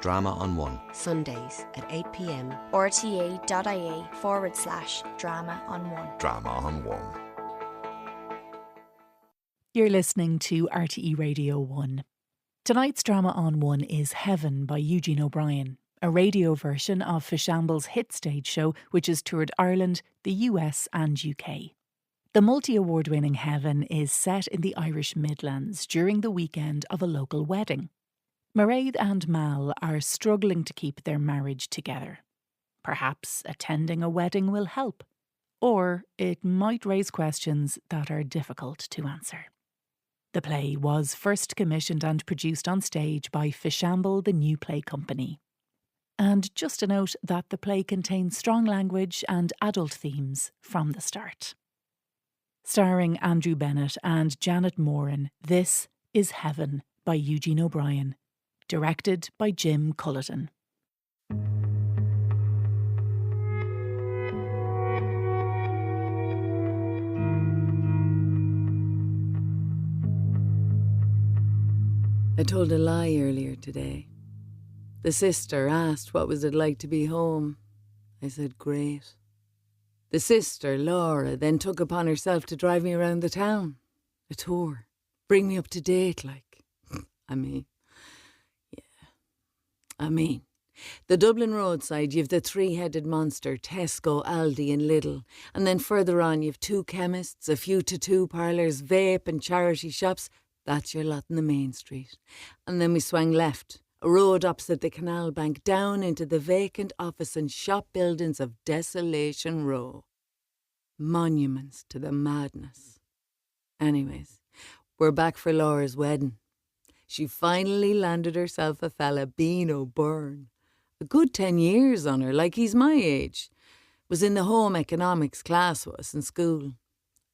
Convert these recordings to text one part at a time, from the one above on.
Drama on One. Sundays at 8 p.m. rte.ie/drama on one. Drama on One. You're listening to RTE Radio 1. Tonight's Drama on One is Heaven by Eugene O'Brien, a radio version of Fishamble's hit stage show which has toured Ireland, the US and UK. The multi-award winning Heaven is set in the Irish Midlands during the weekend of a local wedding. Mairead and Mal are struggling to keep their marriage together. Perhaps attending a wedding will help, or it might raise questions that are difficult to answer. The play was first commissioned and produced on stage by Fishamble, the New Play Company. And just a note that the play contains strong language and adult themes from the start. Starring Andrew Bennett and Janet Moran, this is Heaven by Eugene O'Brien. Directed by Jim Culleton. I told a lie earlier today. The sister asked what was it like to be home. I said, great. The sister, Laura, then took upon herself to drive me around the town. A tour. Bring me up to date, like. I mean, the Dublin roadside, you've the three-headed monster, Tesco, Aldi and Lidl. And then further on, you've two chemists, a few tattoo parlours, vape and charity shops. That's your lot in the main street. And then we swung left, a road opposite the canal bank, down into the vacant office and shop buildings of Desolation Row. Monuments to the madness. Anyways, we're back for Laura's wedding. She finally landed herself a fella, Bean O'Byrne. A good 10 years on her, like he's my age. Was in the home economics class with us in school.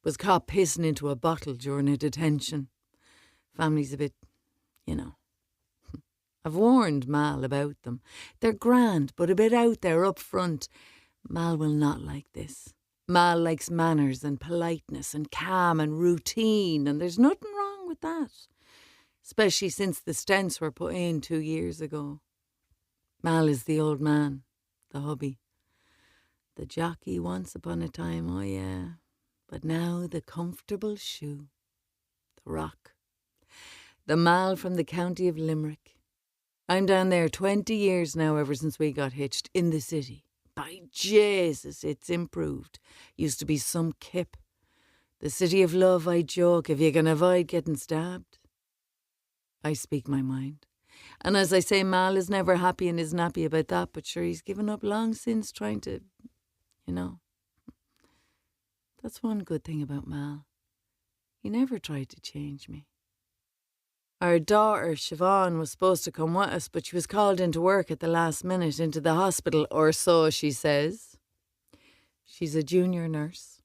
Was caught pissing into a bottle during a detention. Family's a bit, I've warned Mal about them. They're grand, but a bit out there up front. Mal will not like this. Mal likes manners and politeness and calm and routine, and there's nothing wrong with that. Especially since the stents were put in 2 years ago. Mal is the old man, the hubby. The jockey once upon a time, oh yeah. But now the comfortable shoe. The rock. The Mal from the county of Limerick. I'm down there 20 years now ever since we got hitched in the city. By Jesus, it's improved. Used to be some kip. The city of love, I joke, if you can avoid getting stabbed. I speak my mind. And as I say, Mal is never happy and isn't happy about that, but sure, he's given up long since trying to, That's one good thing about Mal. He never tried to change me. Our daughter, Siobhan, was supposed to come with us, but she was called into work at the last minute into the hospital, or so she says. She's a junior nurse.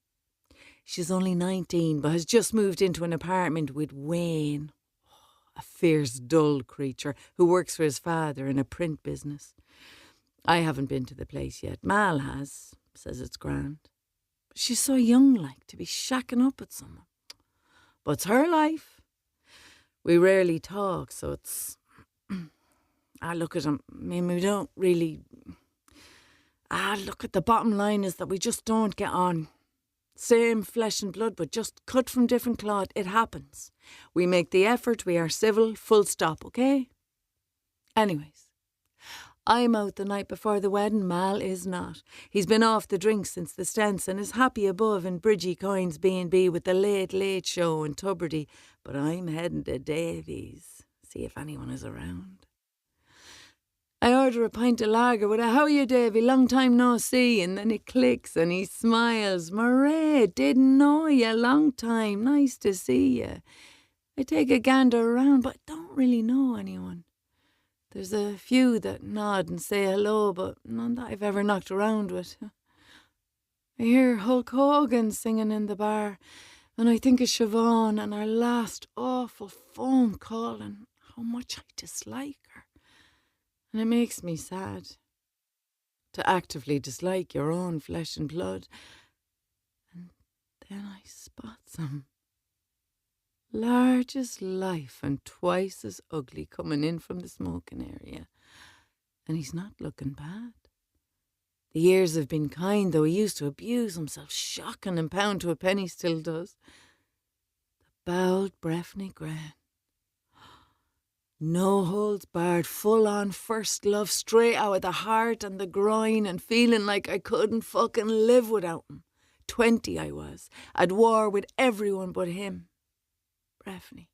She's only 19, but has just moved into an apartment with Wayne. A fierce, dull creature who works for his father in a print business. I haven't been to the place yet. Mal has, says it's grand. But she's so young, like, to be shacking up with someone. But it's her life. We rarely talk, so it's... look at him. I mean, we don't really... look at the bottom line is that we just don't get on. Same flesh and blood, but just cut from different cloth. It happens. We make the effort, we are civil, full stop, okay? Anyways, I'm out the night before the wedding, Mal is not. He's been off the drink since the stents and is happy above in Bridgie Coyne's B&B with the late show in Tubridy, but I'm heading to Davies, see if anyone is around. I order a pint of lager with a "How are you, Davy? Long time no see," and then it clicks and he smiles. "Mairead, didn't know you, long time, nice to see you." I take a gander around, but I don't really know anyone. There's a few that nod and say hello, but none that I've ever knocked around with. I hear Hulk Hogan singing in the bar, and I think of Siobhan and our last awful phone call and how much I dislike her. And it makes me sad to actively dislike your own flesh and blood. And then I spot some large as life and twice as ugly coming in from the smoking area. And he's not looking bad. The years have been kind, though he used to abuse himself, shocking and pound to a penny, still does. The bowled Breffney Gran. No holds barred, full on first love, straight out of the heart and the groin, and feeling like I couldn't fucking live without him. 20 I was, at war with everyone but him. Breffney.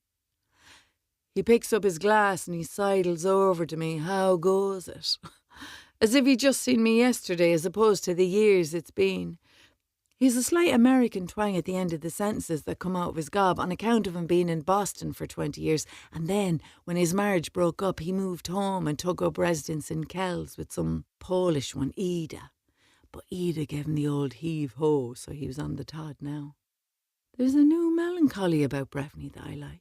He picks up his glass and he sidles over to me. How goes it? As if he'd just seen me yesterday as opposed to the years it's been. He's a slight American twang at the end of the sentences that come out of his gob on account of him being in Boston for 20 years. And then, when his marriage broke up, he moved home and took up residence in Kells with some Polish one, Ida. But Ida gave him the old heave-ho, so he was on the Todd now. There's a new melancholy about Breffney that I like.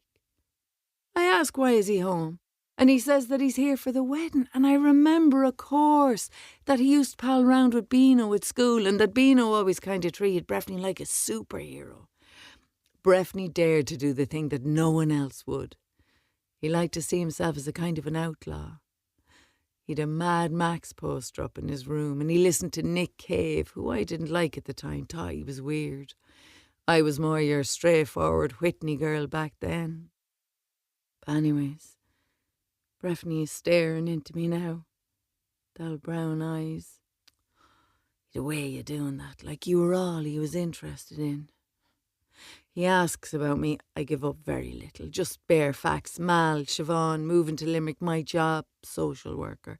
I ask why is he home, and he says that he's here for the wedding, and I remember, of course, that he used to pal round with Beano at school, and that Beano always kind of treated Breffney like a superhero. Breffney dared to do the thing that no one else would. He liked to see himself as a kind of an outlaw. He'd a Mad Max poster up in his room, and he listened to Nick Cave, who I didn't like at the time, thought he was weird. I was more your straightforward Whitney girl back then. But anyways, Breffney is staring into me now. Dull brown eyes. The way you doing that, like you were all he was interested in. He asks about me. I give up very little, just bare facts. Mal, Siobhan, moving to Limerick, my job, social worker.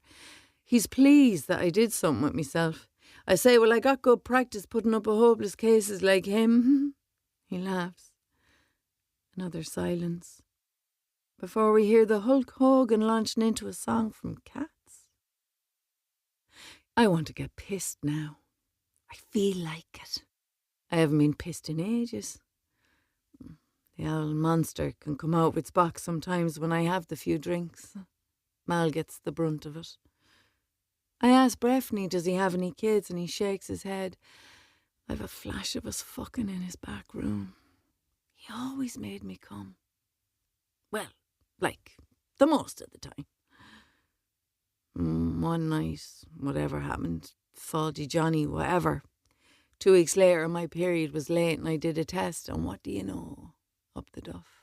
He's pleased that I did something with myself. I say, well, I got good practice putting up with hopeless cases like him. He laughs. Another silence. Before we hear the Hulk Hogan launching into a song from Cats. I want to get pissed now. I feel like it. I haven't been pissed in ages. The old monster can come out of its box sometimes when I have the few drinks. Mal gets the brunt of it. I ask Breffney, does he have any kids, and he shakes his head. I've a flash of us fucking in his back room. He always made me come. Well, like, the most of the time. One night, whatever happened, faulty Johnny, whatever. 2 weeks later, my period was late and I did a test, and what do you know? Up the duff.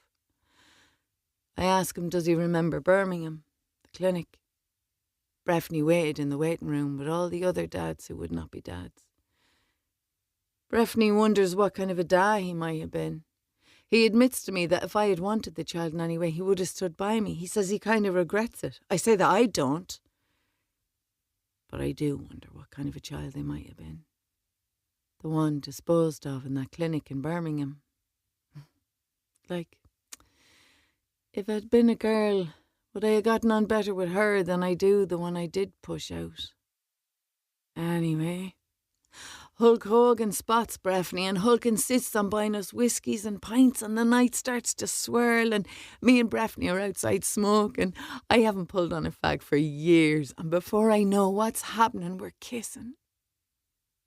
I asked him, does he remember Birmingham, the clinic? Breffney waited in the waiting room with all the other dads who would not be dads. Breffney wonders what kind of a dad he might have been. He admits to me that if I had wanted the child in any way, he would have stood by me. He says he kind of regrets it. I say that I don't. But I do wonder what kind of a child they might have been. The one disposed of in that clinic in Birmingham. Like, if I'd been a girl, would I have gotten on better with her than I do the one I did push out? Anyway, Hulk Hogan spots Breffney, and Hulk insists on buying us whiskies and pints, and the night starts to swirl, and me and Breffney are outside smoking. I haven't pulled on a fag for years, and before I know what's happening, we're kissing.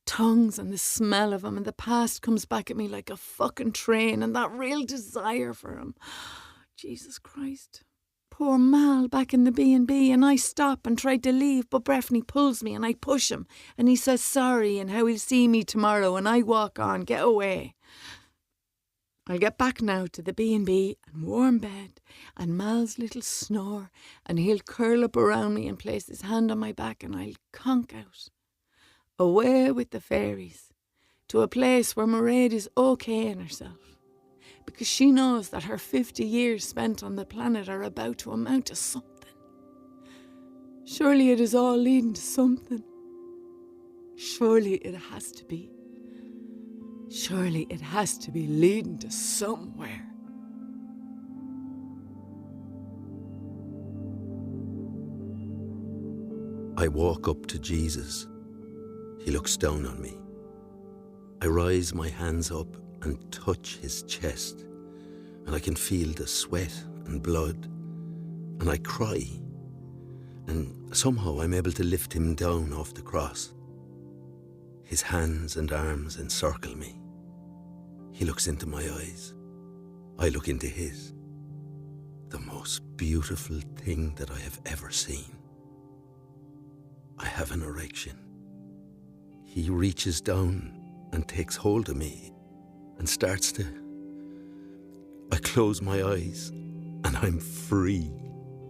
Tongues and the smell of him, and the past comes back at me like a fucking train, and that real desire for him. Jesus Christ. Poor Mal back in the B&B, and I stop and try to leave, but Breffney pulls me and I push him, and he says sorry and how he'll see me tomorrow, and I walk on, get away. I'll get back now to the B&B and warm bed and Mal's little snore, and he'll curl up around me and place his hand on my back, and I'll conk out. Away with the fairies, to a place where Mairead is okay in herself, because she knows that her 50 years spent on the planet are about to amount to something. Surely it is all leading to something. Surely it has to be. Surely it has to be leading to somewhere. I walk up to Jesus. He looks down on me. I rise my hands up and touch his chest, and I can feel the sweat and blood, and I cry, and somehow I'm able to lift him down off the cross. His hands and arms encircle me. He looks into my eyes. I look into his. The most beautiful thing that I have ever seen. have an erection. He reaches down and takes hold of me and starts to... I close my eyes and I'm free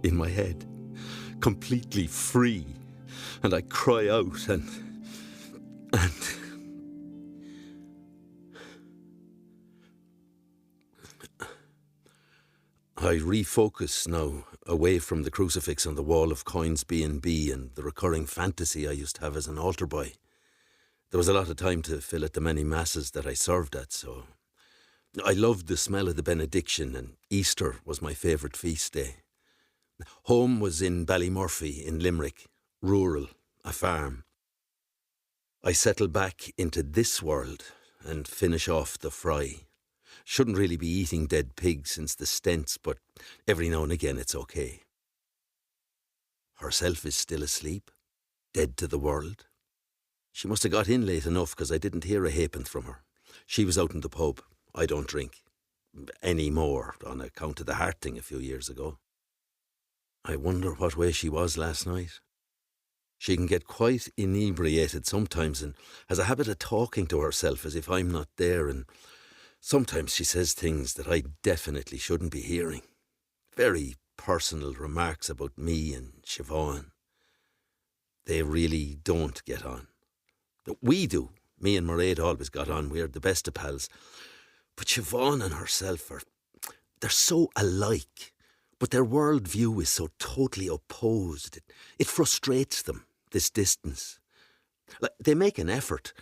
in my head, completely free. And I cry out and I refocus now away from the crucifix on the wall of Coins B&B and the recurring fantasy I used to have as an altar boy. There was a lot of time to fill at the many masses that I served at, so I loved the smell of the benediction, and Easter was my favourite feast day. Home was in Ballymurphy in Limerick, rural, a farm. I settle back into this world and finish off the fry. Shouldn't really be eating dead pigs since the stents, but every now and again it's okay. Herself is still asleep, dead to the world. She must have got in late enough because I didn't hear a ha'pence from her. She was out in the pub. I don't drink any more on account of the heart thing a few years ago. I wonder what way she was last night. She can get quite inebriated sometimes and has a habit of talking to herself as if I'm not there, and sometimes she says things that I definitely shouldn't be hearing. Very personal remarks about me and Siobhan. They really don't get on. We do. Me and Mairead always got on. We're the best of pals. But Siobhan and herself they're so alike, but their worldview is so totally opposed. It frustrates them, this distance. Like, they make an effort,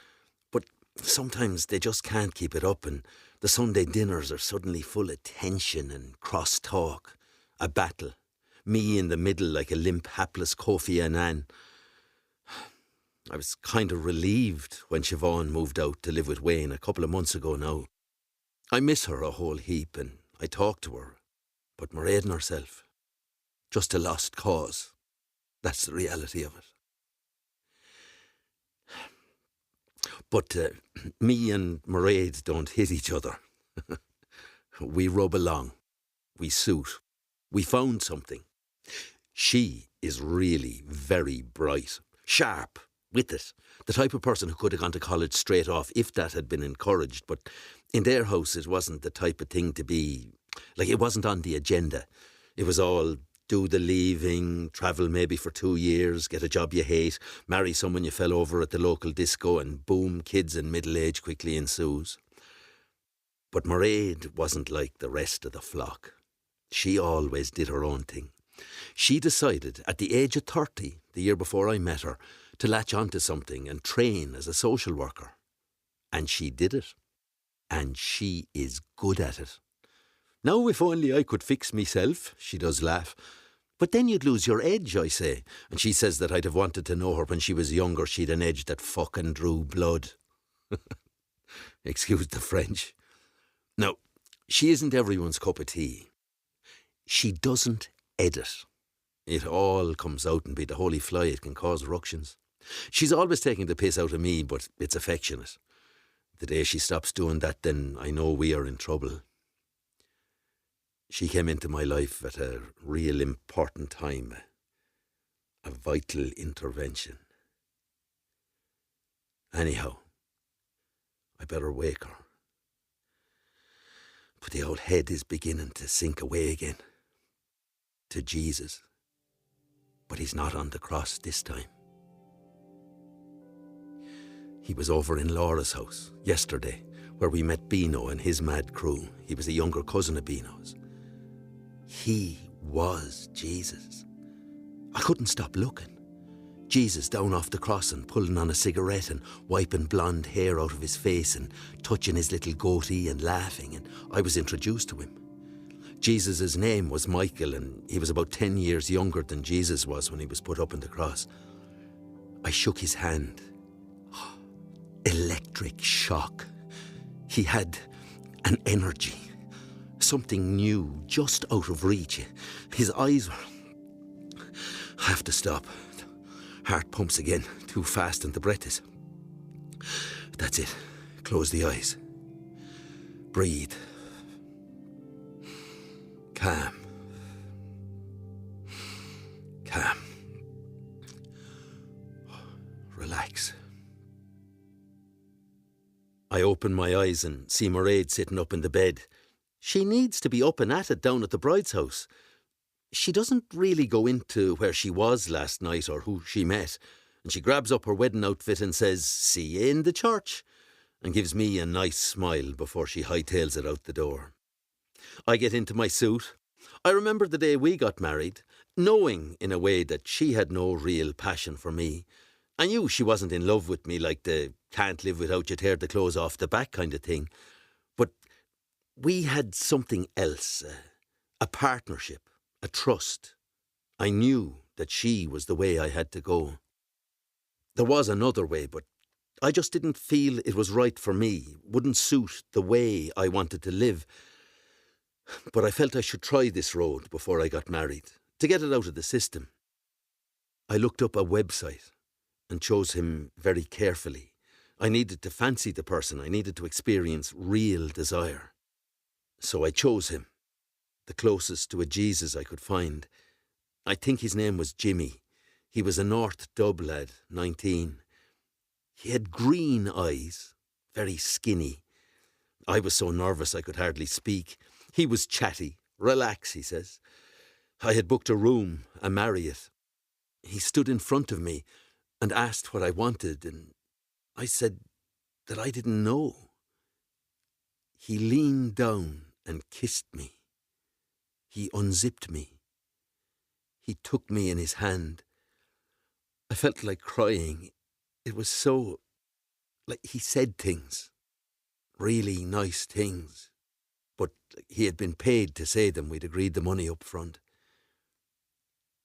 but sometimes they just can't keep it up, and the Sunday dinners are suddenly full of tension and cross-talk, a battle. Me in the middle like a limp, hapless Kofi Annan. I was kind of relieved when Siobhan moved out to live with Wayne a couple of months ago now. I miss her a whole heap and I talk to her, but Mairead and herself, just a lost cause. That's the reality of it. But me and Mairead don't hit each other. We rub along. We suit. We found something. She is really very bright, sharp, with it. The type of person who could have gone to college straight off if that had been encouraged. But in their house, it wasn't the type of thing to be... Like, it wasn't on the agenda. It was all do the leaving, travel maybe for 2 years, get a job you hate, marry someone you fell over at the local disco, and boom, kids in middle age quickly ensues. But Mairead wasn't like the rest of the flock. She always did her own thing. She decided at the age of 30, the year before I met her, to latch onto something and train as a social worker. And she did it. And she is good at it. Now, if only I could fix myself, she does laugh. But then you'd lose your edge, I say. And she says that I'd have wanted to know her when she was younger. She'd an edge that fucking drew blood. Excuse the French. Now, she isn't everyone's cup of tea. She doesn't edit. It all comes out and be the holy fly. It can cause ructions. She's always taking the piss out of me, but it's affectionate. The day she stops doing that, then I know we are in trouble. She came into my life at a real important time, a vital intervention. Anyhow, I better wake her. But the old head is beginning to sink away again. To Jesus. But he's not on the cross this time. He was over in Laura's house yesterday, where we met Beano and his mad crew. He was a younger cousin of Beano's. He was Jesus. I couldn't stop looking. Jesus down off the cross and pulling on a cigarette and wiping blonde hair out of his face and touching his little goatee and laughing, and I was introduced to him. Jesus' name was Michael, and he was about 10 years younger than Jesus was when he was put up on the cross. I shook his hand. Electric shock. He had an energy, something new, just out of reach. His eyes were... I have to stop. Heart pumps again, too fast, and the breath is... That's it. Close the eyes. Breathe. Calm. Calm. relax. I open my eyes and see Mairead sitting up in the bed. She needs to be up and at it down at the bride's house. She doesn't really go into where she was last night or who she met, and she grabs up her wedding outfit and says, "See you in the church," and gives me a nice smile before she hightails it out the door. I get into my suit. I remember the day we got married, knowing in a way that she had no real passion for me. I knew she wasn't in love with me like the can't live without you, tear the clothes off the back kind of thing. But we had something else, a partnership, a trust. I knew that she was the way I had to go. There was another way, but I just didn't feel it was right for me, wouldn't suit the way I wanted to live. But I felt I should try this road before I got married, to get it out of the system. I looked up a website and chose him very carefully. I needed to fancy the person. I needed to experience real desire. So I chose him, the closest to a Jesus I could find. I think his name was Jimmy. He was a North Dub lad, 19. He had green eyes, very skinny. I was so nervous I could hardly speak. He was chatty. "Relax," he says. I had booked a room, a Marriott. He stood in front of me and asked what I wanted, and I said that I didn't know. He leaned down and kissed me. He unzipped me. He took me in his hand. I felt like crying. It was so... like he said things, really nice things, but he had been paid to say them. We'd agreed the money up front.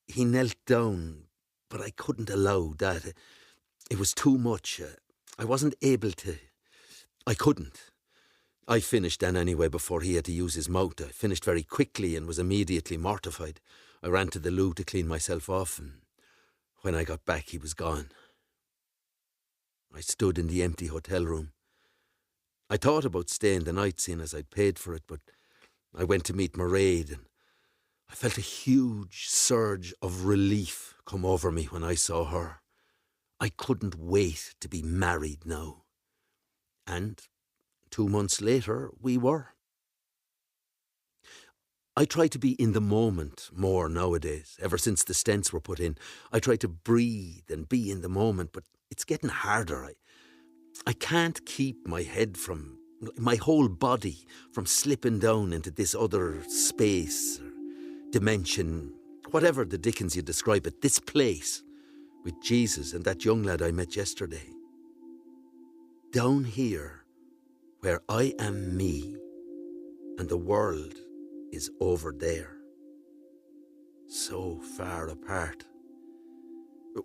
He knelt down, but I couldn't allow that. It was too much. I wasn't able to. I couldn't. I finished then anyway before he had to use his mouth. I finished very quickly and was immediately mortified. I ran to the loo to clean myself off, and when I got back he was gone. I stood in the empty hotel room. I thought about staying the night, seeing as I'd paid for it, but I went to meet Mairead, and I felt a huge surge of relief come over me when I saw her. I couldn't wait to be married now. And 2 months later, we were. I try to be in the moment more nowadays. Ever since the stents were put in, I try to breathe and be in the moment, but it's getting harder. I can't keep my head from, my whole body from slipping down into this other space, or dimension, whatever the dickens you describe it, this place with Jesus and that young lad I met yesterday. Down here, where I am me and the world is over there. So far apart.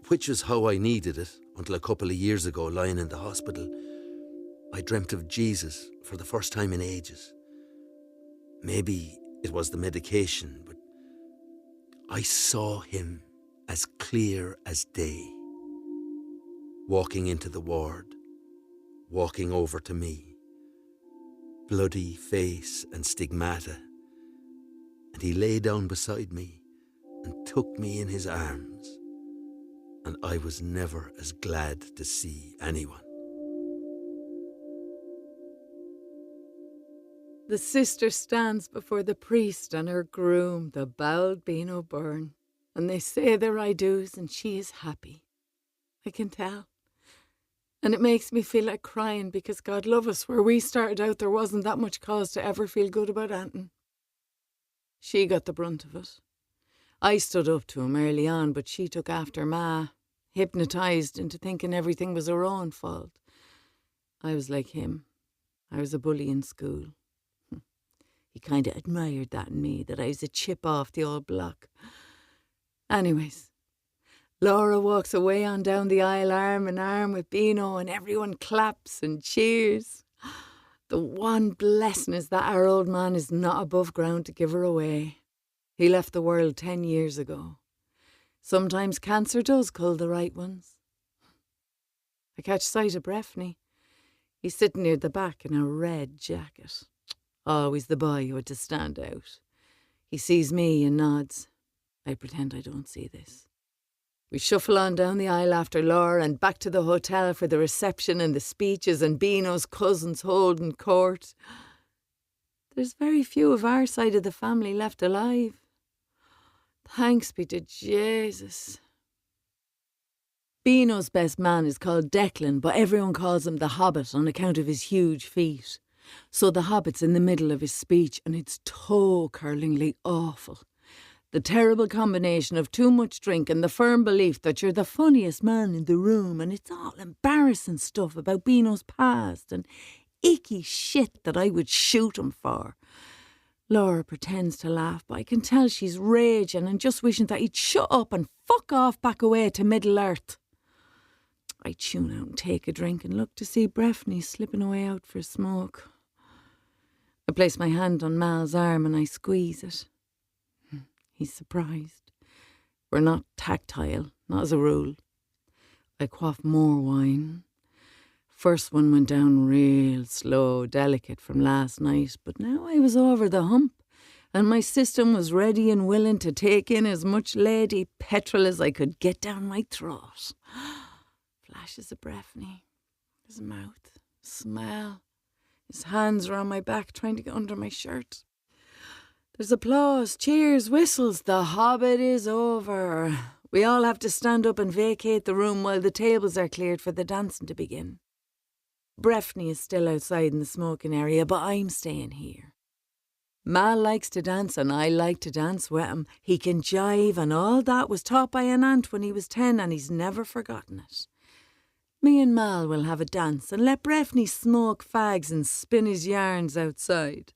Which is how I needed it until a couple of years ago, lying in the hospital. I dreamt of Jesus for the first time in ages. Maybe it was the medication, but I saw him as clear as day. Walking into the ward, walking over to me. Bloody face and stigmata. And he lay down beside me and took me in his arms. And I was never as glad to see anyone. The sister stands before the priest and her groom, the bowed Bean O'Byrne, and they say their I do's and she is happy. I can tell. And it makes me feel like crying because God love us, where we started out there wasn't that much cause to ever feel good about anything. She got the brunt of it. I stood up to him early on, but she took after Ma, hypnotised into thinking everything was her own fault. I was like him. I was a bully in school. He kind of admired that in me, that I was a chip off the old block. Anyways, Laura walks away on down the aisle arm in arm with Beano, and everyone claps and cheers. The one blessing is that our old man is not above ground to give her away. He left the world 10 years ago. Sometimes cancer does cull the right ones. I catch sight of Breffney. He's sitting near the back in a red jacket. Always the boy who had to stand out. He sees me and nods. I pretend I don't see this. We shuffle on down the aisle after Laura and back to the hotel for the reception and the speeches and Beano's cousins holding court. There's very few of our side of the family left alive. Thanks be to Jesus. Beano's best man is called Declan, but everyone calls him the Hobbit on account of his huge feet. So the Hobbit's in the middle of his speech and it's toe-curlingly awful. The terrible combination of too much drink and the firm belief that you're the funniest man in the room, and it's all embarrassing stuff about Beano's past and icky shit that I would shoot him for. Laura pretends to laugh, but I can tell she's raging and just wishing that he'd shut up and fuck off back away to Middle-earth. I tune out and take a drink and look to see Breffney slipping away out for a smoke. I place my hand on Mal's arm and I squeeze it. He's surprised. We're not tactile, not as a rule. I quaff more wine. First one went down real slow, delicate from last night, but now I was over the hump and my system was ready and willing to take in as much lady petrol as I could get down my throat. Flashes of Breffney. His mouth. Smell. His hands are on my back trying to get under my shirt. There's applause, cheers, whistles. The Hobbit is over. We all have to stand up and vacate the room while the tables are cleared for the dancing to begin. Breffney is still outside in the smoking area, but I'm staying here. Mal likes to dance and I like to dance with him. He can jive and all that was taught by an aunt when he was 10 and he's never forgotten it. Me and Mal will have a dance and let Breffney smoke fags and spin his yarns outside.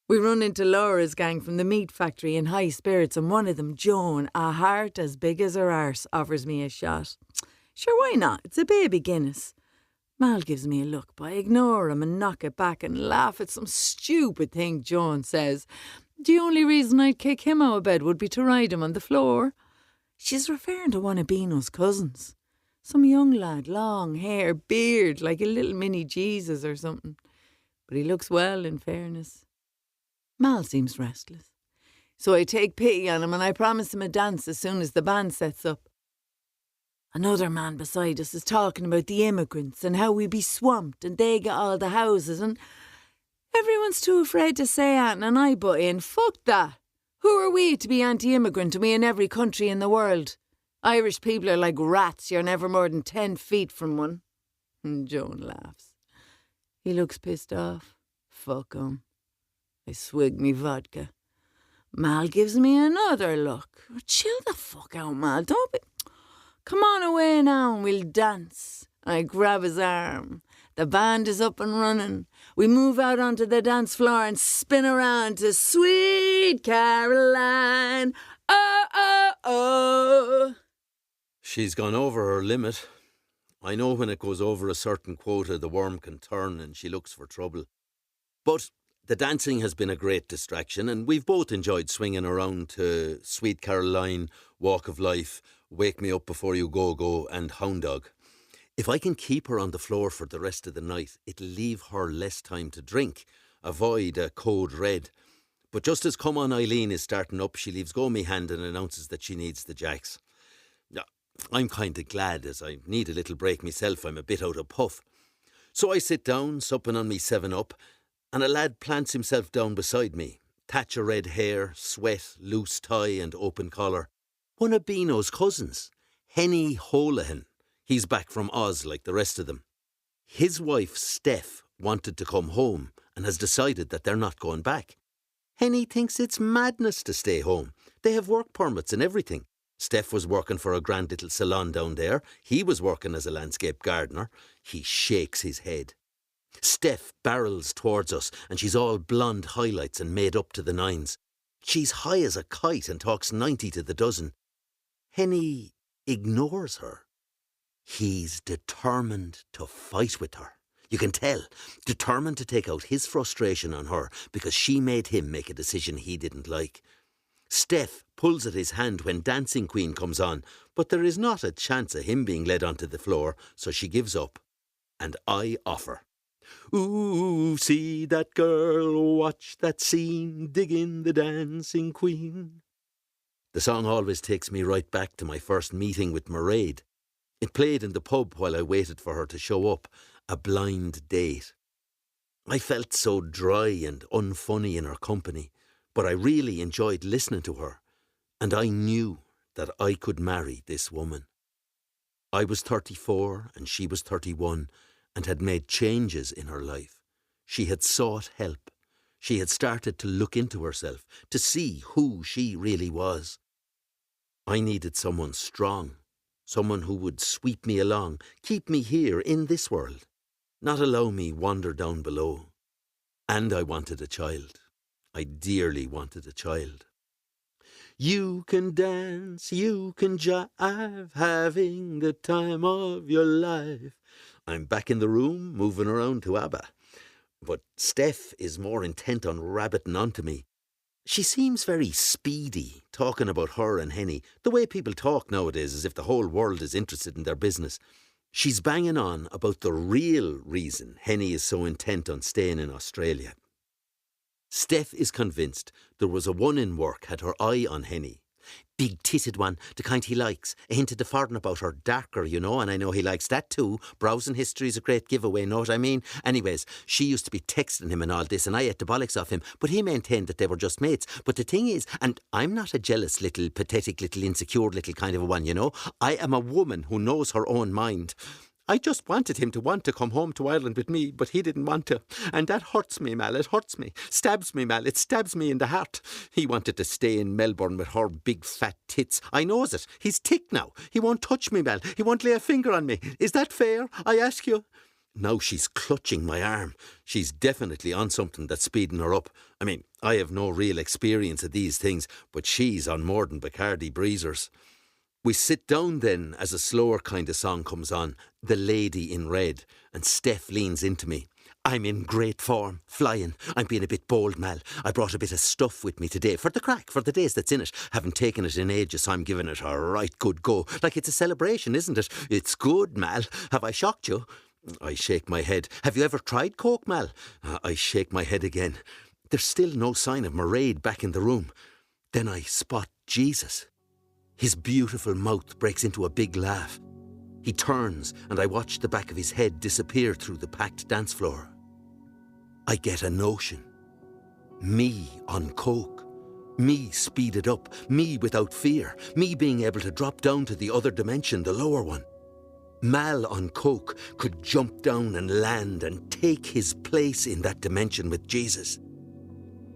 We run into Laura's gang from the meat factory in high spirits and one of them, Joan, a heart as big as her arse, offers me a shot. Sure, why not? It's a baby Guinness. Mal gives me a look, but I ignore him and knock it back and laugh at some stupid thing Joan says. The only reason I'd kick him out of bed would be to ride him on the floor. She's referring to one of Beano's cousins. Some young lad, long hair, beard, like a little mini Jesus or something. But he looks well, in fairness. Mal seems restless. So I take pity on him and I promise him a dance as soon as the band sets up. Another man beside us is talking about the immigrants and how we be swamped and they get all the houses and everyone's too afraid to say anything and I butt in. Fuck that. Who are we to be anti-immigrant and we in every country in the world? Irish people are like rats. You're never more than 10 feet from one. And Joan laughs. He looks pissed off. Fuck him. I swig me vodka. Mal gives me another look. Oh, chill the fuck out, Mal. Don't be... Come on away now and we'll dance. I grab his arm. The band is up and running. We move out onto the dance floor and spin around to Sweet Caroline. Oh, oh, oh. She's gone over her limit. I know when it goes over a certain quota, the worm can turn and she looks for trouble. But the dancing has been a great distraction and we've both enjoyed swinging around to Sweet Caroline, Walk of Life, Wake Me Up Before You Go Go and Hound Dog. If I can keep her on the floor for the rest of the night, it'll leave her less time to drink. Avoid a code red. But just as Come On Eileen is starting up, she leaves go me hand and announces that she needs the jacks. I'm kind of glad as I need a little break myself. I'm a bit out of puff. So I sit down, supping on me 7-Up, and a lad plants himself down beside me. Thatch of red hair, sweat, loose tie and open collar. One of Beano's cousins, Henny Holohan. He's back from Oz like the rest of them. His wife, Steph, wanted to come home and has decided that they're not going back. Henny thinks it's madness to stay home. They have work permits and everything. Steph was working for a grand little salon down there. He was working as a landscape gardener. He shakes his head. Steph barrels towards us and she's all blonde highlights and made up to the nines. She's high as a kite and talks 90 to the dozen. Henny ignores her. He's determined to fight with her. You can tell, determined to take out his frustration on her because she made him make a decision he didn't like. Steph pulls at his hand when Dancing Queen comes on, but there is not a chance of him being led onto the floor, so she gives up. And I offer. Ooh, see that girl, watch that scene, dig in the Dancing Queen. The song always takes me right back to my first meeting with Mairead. It played in the pub while I waited for her to show up, a blind date. I felt so dry and unfunny in her company, but I really enjoyed listening to her, and I knew that I could marry this woman. I was 34 and she was 31 and had made changes in her life. She had sought help. She had started to look into herself, to see who she really was. I needed someone strong, someone who would sweep me along, keep me here in this world, not allow me wander down below. And I wanted a child. I dearly wanted a child. You can dance, you can jive, having the time of your life. I'm back in the room, moving around to ABBA. But Steph is more intent on rabbiting onto me. She seems very speedy, talking about her and Henny, the way people talk nowadays as if the whole world is interested in their business. She's banging on about the real reason Henny is so intent on staying in Australia. Steph is convinced there was a one in work had her eye on Henny. Big-titted one, the kind he likes. A hint of the foreign about her, darker, you know, and I know he likes that too. Browsing history is a great giveaway, know what I mean? Anyways, she used to be texting him and all this, and I ate the bollocks off him, but he maintained that they were just mates. But the thing is, and I'm not a jealous little, pathetic little, insecure little kind of a one, you know? I am a woman who knows her own mind. I just wanted him to want to come home to Ireland with me, but he didn't want to. And that hurts me, Mal, it hurts me. Stabs me, Mal, it stabs me in the heart. He wanted to stay in Melbourne with her big fat tits. I knows it. He's ticked now. He won't touch me, Mal. He won't lay a finger on me. Is that fair? I ask you. Now she's clutching my arm. She's definitely on something that's speeding her up. I mean, I have no real experience of these things, but she's on more than Bacardi breezers. We sit down then as a slower kind of song comes on, The Lady in Red, and Steph leans into me. I'm in great form, flying. I'm being a bit bold, Mal. I brought a bit of stuff with me today, for the crack, for the days that's in it. Haven't taken it in ages, so I'm giving it a right good go. Like it's a celebration, isn't it? It's good, Mal. Have I shocked you? I shake my head. Have you ever tried coke, Mal? I shake my head again. There's still no sign of Mairead back in the room. Then I spot Jesus. His beautiful mouth breaks into a big laugh. He turns and I watch the back of his head disappear through the packed dance floor. I get a notion. Me on coke. Me speeded up. Me without fear. Me being able to drop down to the other dimension, the lower one. Mal on coke could jump down and land and take his place in that dimension with Jesus.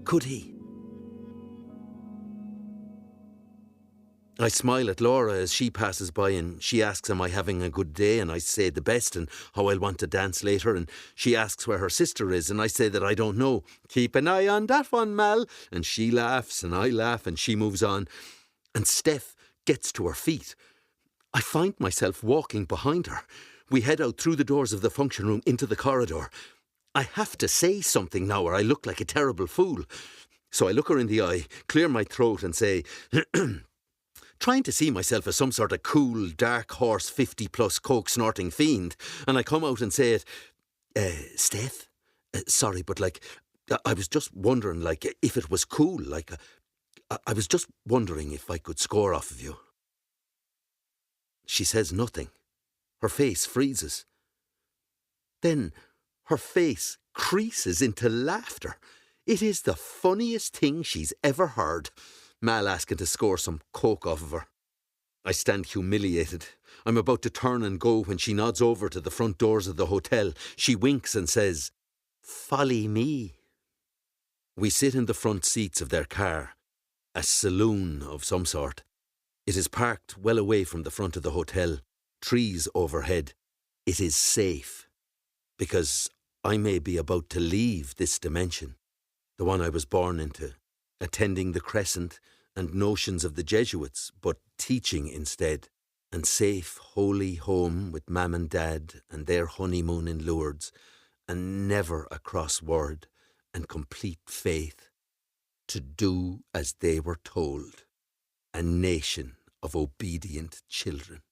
Could he? I smile at Laura as she passes by and she asks am I having a good day, and I say the best and how I'll want to dance later, and she asks where her sister is and I say that I don't know. Keep an eye on that one, Mal. And she laughs and I laugh and she moves on. And Steph gets to her feet. I find myself walking behind her. We head out through the doors of the function room into the corridor. I have to say something now or I look like a terrible fool. So I look her in the eye, clear my throat and say... trying to see myself as some sort of cool, dark horse, 50-plus coke-snorting fiend. And I come out and say it, Steph, sorry, but, I was just wondering, if it was cool, I was just wondering if I could score off of you. She says nothing. Her face freezes. Then her face creases into laughter. It is the funniest thing she's ever heard. Mal asking to score some coke off of her. I stand humiliated. I'm about to turn and go when she nods over to the front doors of the hotel. She winks and says, "Folly me." We sit in the front seats of their car, a saloon of some sort. It is parked well away from the front of the hotel, trees overhead. It is safe, because I may be about to leave this dimension, the one I was born into, attending the Crescent and notions of the Jesuits, but teaching instead, and safe, holy home with Mam and Dad and their honeymoon in Lourdes, and never a cross word, and complete faith, to do as they were told, a nation of obedient children.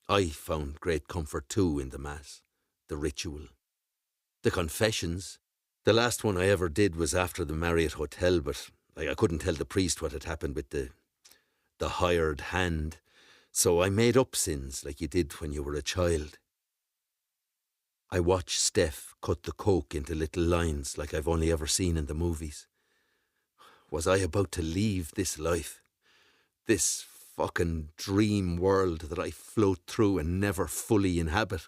I found great comfort too in the Mass, the ritual, the confessions. The last one I ever did was after the Marriott Hotel, but I couldn't tell the priest what had happened with the the hired hand, so I made up sins like you did when you were a child. I watched Steph cut the coke into little lines like I've only ever seen in the movies. Was I about to leave this life? This fucking dream world that I float through and never fully inhabit?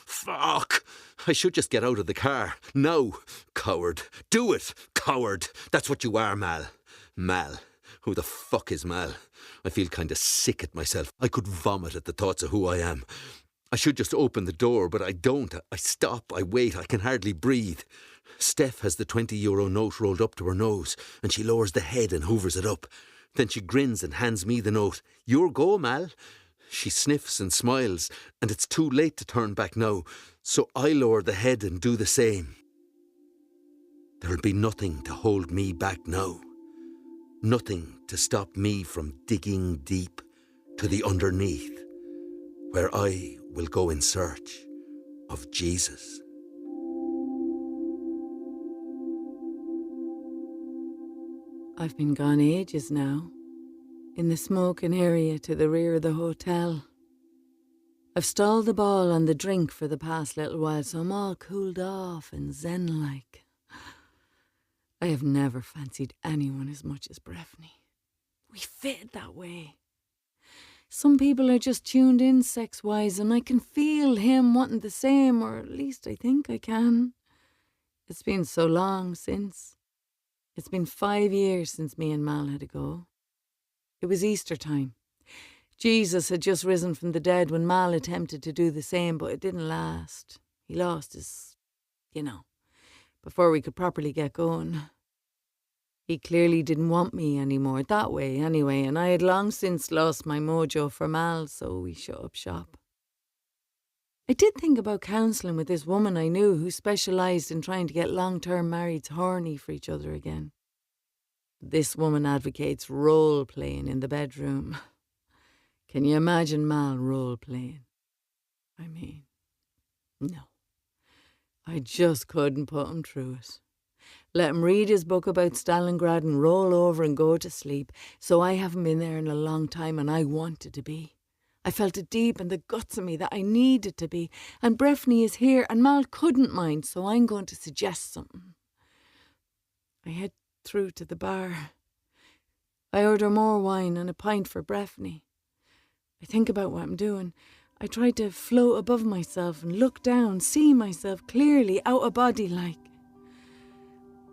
Fuck! I should just get out of the car. No! Coward. Do it! Coward! That's what you are, Mal. Mal. Who the fuck is Mal? I feel kinda sick at myself. I could vomit at the thoughts of who I am. I should just open the door, but I don't. I stop, I wait, I can hardly breathe. Steph has the €20 note rolled up to her nose, and she lowers the head and hoovers it up. Then she grins and hands me the note. Your go, Mal. She sniffs and smiles, and it's too late to turn back now, so I lower the head and do the same. There'll be nothing to hold me back now. Nothing to stop me from digging deep to the underneath, where I will go in search of Jesus. I've been gone ages now, in the smoking area to the rear of the hotel. I've stalled the ball on the drink for the past little while, so I'm all cooled off and zen-like. I have never fancied anyone as much as Breffney. We fit that way. Some people are just tuned in sex-wise, and I can feel him wanting the same, or at least I think I can. It's been so long since. It's been 5 years since me and Mal had a go. It was Easter time. Jesus had just risen from the dead when Mal attempted to do the same, but it didn't last. He lost his, before we could properly get going. He clearly didn't want me anymore, that way anyway, and I had long since lost my mojo for Mal, so we shut up shop. I did think about counselling with this woman I knew who specialised in trying to get long-term marrieds horny for each other again. This woman advocates role-playing in the bedroom. Can you imagine Mal role-playing? I mean, no. I just couldn't put him through it. Let him read his book about Stalingrad and roll over and go to sleep. So I haven't been there in a long time, and I wanted to be. I felt it deep in the guts of me that I needed to be. And Breffney is here, and Mal couldn't mind, so I'm going to suggest something. I head through to the bar. I order more wine and a pint for Breffney. I think about what I'm doing. I try to float above myself and look down, see myself clearly, out of body like.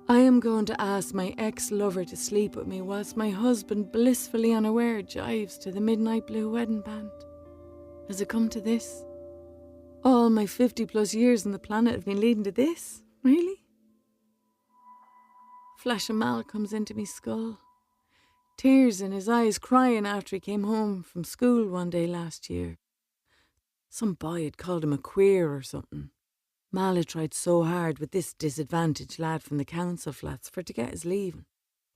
I am going to ask my ex-lover to sleep with me whilst my husband, blissfully unaware, jives to the Midnight Blue wedding band. Has it come to this? All my 50-plus years on the planet have been leading to this? Really? Flash of Mal comes into me skull. Tears in his eyes, crying after he came home from school one day last year. Some boy had called him a queer or something. Mal had tried so hard with this disadvantaged lad from the council flats for to get his leaving.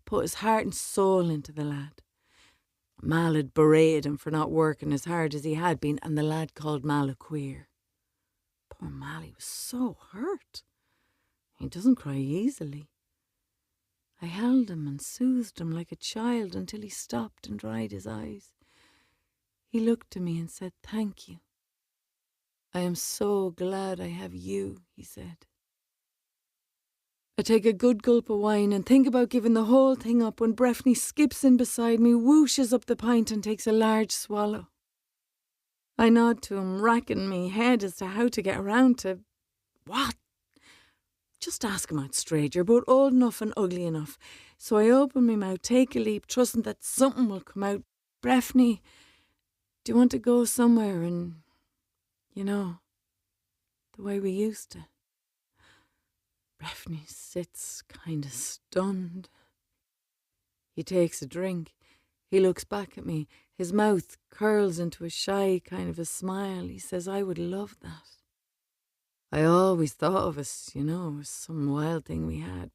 Put his heart and soul into the lad. Mal had berated him for not working as hard as he had been, and the lad called Mal a queer. Poor Mal, he was so hurt. He doesn't cry easily. I held him and soothed him like a child until he stopped and dried his eyes. He looked to me and said, "Thank you. I am so glad I have you," he said. I take a good gulp of wine and think about giving the whole thing up when Breffney skips in beside me, whooshes up the pint and takes a large swallow. I nod to him, racking me head as to how to get around to... What? Just ask him out straight. You're both old enough and ugly enough. So I open my mouth, take a leap, trusting that something will come out. Breffney, do you want to go somewhere and... the way we used to? Breffney sits kind of stunned. He takes a drink. He looks back at me. His mouth curls into a shy kind of a smile. He says, "I would love that. I always thought of us, as some wild thing we had.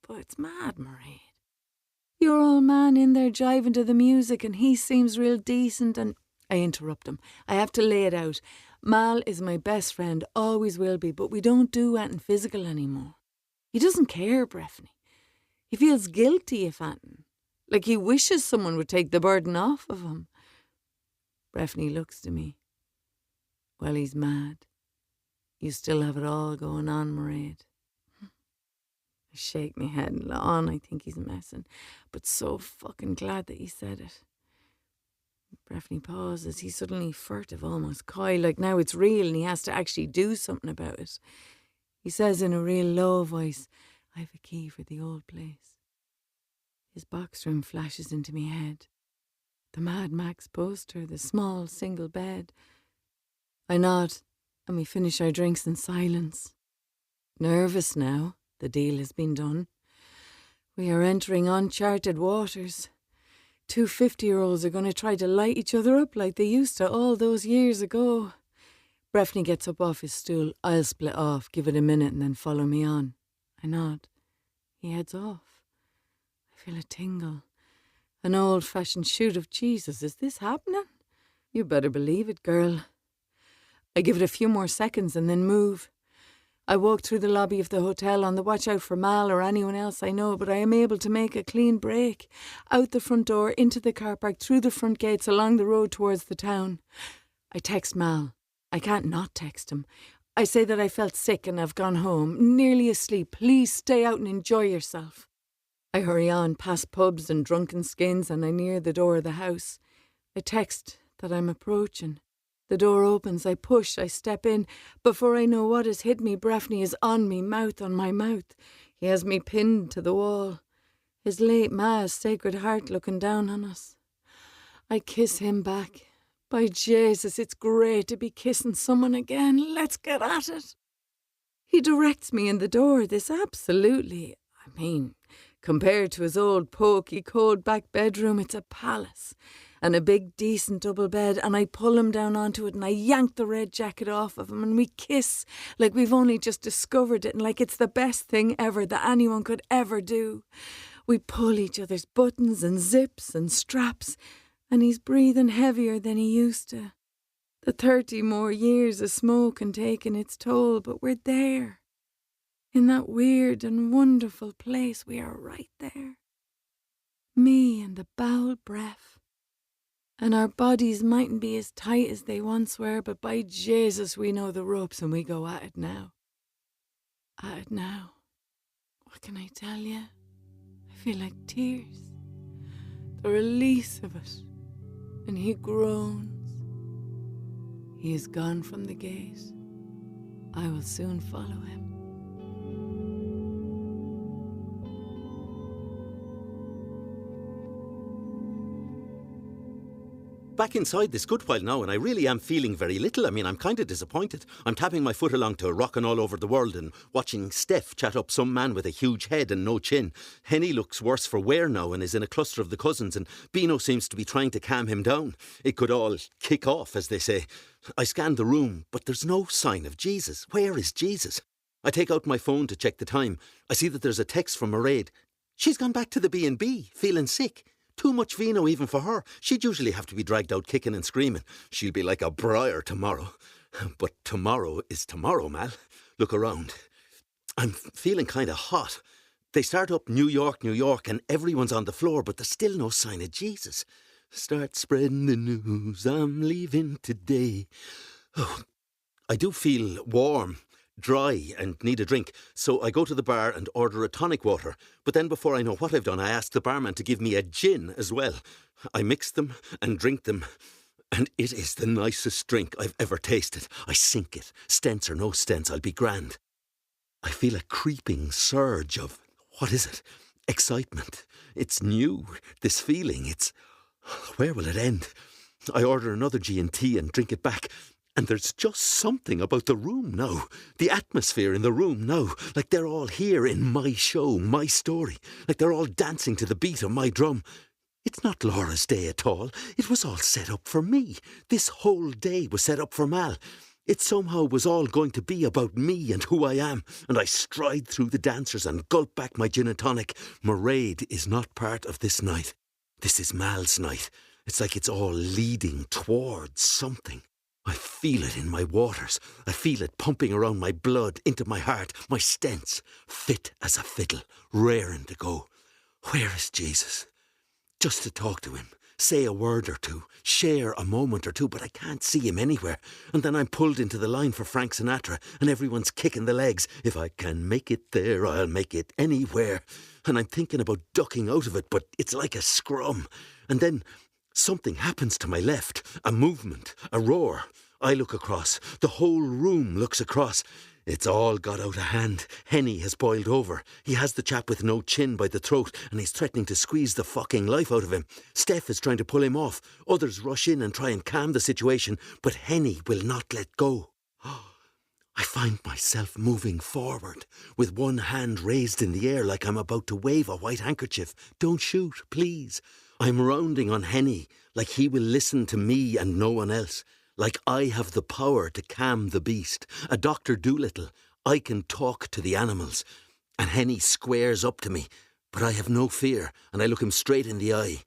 But it's mad, Mairead. Your old man in there jiving to the music and he seems real decent and..." I interrupt him. I have to lay it out. Mal is my best friend, always will be, but we don't do anything physical anymore. He doesn't care, Breffney. He feels guilty if anything. Like he wishes someone would take the burden off of him. Breffney looks to me. Well, he's mad. You still have it all going on, Mairead. I shake my head and on. I think he's messing, but so fucking glad that he said it. Breffney pauses. He's suddenly furtive, almost coy, like now it's real and he has to actually do something about it. He says in a real low voice, I've a key for the old place. His box room flashes into me head. The Mad Max poster, the small single bed. I nod and we finish our drinks in silence. Nervous now, the deal has been done. We are entering uncharted waters. 2 50-year-olds are going to try to light each other up like they used to all those years ago. Breffney gets up off his stool. I'll split off, give it a minute and then follow me on. I nod. He heads off. I feel a tingle. An old-fashioned shoot of Jesus. Is this happening? You better believe it, girl. I give it a few more seconds and then move. I walk through the lobby of the hotel on the watch out for Mal or anyone else I know, but I am able to make a clean break. Out the front door, into the car park, through the front gates, along the road towards the town. I text Mal. I can't not text him. I say that I felt sick and have gone home, nearly asleep. Please stay out and enjoy yourself. I hurry on, past pubs and drunken skins, and I near the door of the house. I text that I'm approaching. The door opens, I push, I step in. Before I know what has hit me, Breffney is on me, mouth on my mouth. He has me pinned to the wall. His late ma's Sacred Heart looking down on us. I kiss him back. By Jesus, it's great to be kissing someone again. Let's get at it. He directs me in the door. This absolutely, compared to his old pokey, cold back bedroom, it's a palace. And a big, decent double bed, and I pull him down onto it and I yank the red jacket off of him and we kiss like we've only just discovered it and like it's the best thing ever that anyone could ever do. We pull each other's buttons and zips and straps and he's breathing heavier than he used to. The 30 more years of smoking taking its toll, but we're there. In that weird and wonderful place, we are right there. Me and the bowel breath. And our bodies mightn't be as tight as they once were, but by Jesus, we know the ropes and we go at it now. At it now. What can I tell you? I feel like tears. The release of it. And he groans. He is gone from the gate. I will soon follow him. Back inside this good while now, and I really am feeling very little. I'm kind of disappointed. I'm tapping my foot along to Rockin' All Over the World and watching Steph chat up some man with a huge head and no chin. Henny looks worse for wear now and is in a cluster of the cousins, and Beano seems to be trying to calm him down. It could all kick off, as they say. I scan the room, but there's no sign of Jesus. Where is Jesus? I take out my phone to check the time. I see that there's a text from Mairead. She's gone back to the B&B, feeling sick. Too much vino even for her. She'd usually have to be dragged out kicking and screaming. She'll be like a briar tomorrow. But tomorrow is tomorrow, Mal. Look around. I'm feeling kind of hot. They start up New York, New York, and everyone's on the floor, but there's still no sign of Jesus. Start spreading the news, I'm leaving today. Oh, I do feel warm, dry and need a drink, so I go to the bar and order a tonic water. But then before I know what I've done, I ask the barman to give me a gin as well. I mix them and drink them, and it is the nicest drink I've ever tasted. I sink it. Stents or no stents, I'll be grand. I feel a creeping surge of, what is it? Excitement. It's new, this feeling. Where will it end? I order another G&T and drink it back. And there's just something about the room now. The atmosphere in the room now. Like they're all here in my show, my story. Like they're all dancing to the beat of my drum. It's not Laura's day at all. It was all set up for me. This whole day was set up for Mal. It somehow was all going to be about me and who I am. And I stride through the dancers and gulp back my gin and tonic. Mairead is not part of this night. This is Mal's night. It's like it's all leading towards something. I feel it in my waters. I feel it pumping around my blood, into my heart, my stents, fit as a fiddle, raring to go. Where is Jesus? just to talk to him, say a word or two, share a moment or two, but I can't see him anywhere. And then I'm pulled into the line for Frank Sinatra, and everyone's kicking the legs. If I can make it there, I'll make it anywhere. And I'm thinking about ducking out of it, but it's like a scrum. And then something happens to my left, a movement, a roar. I look across, the whole room looks across. It's all got out of hand. Henny has boiled over. He has the chap with no chin by the throat, and he's threatening to squeeze the fucking life out of him. Steph is trying to pull him off. Others rush in and try and calm the situation, but Henny will not let go. I find myself moving forward, with one hand raised in the air like I'm about to wave a white handkerchief. Don't shoot, please. I'm rounding on Henny, like he will listen to me and no one else. Like I have the power to calm the beast. A Dr. Dolittle. I can talk to the animals. And Henny squares up to me, but I have no fear, and I look him straight in the eye.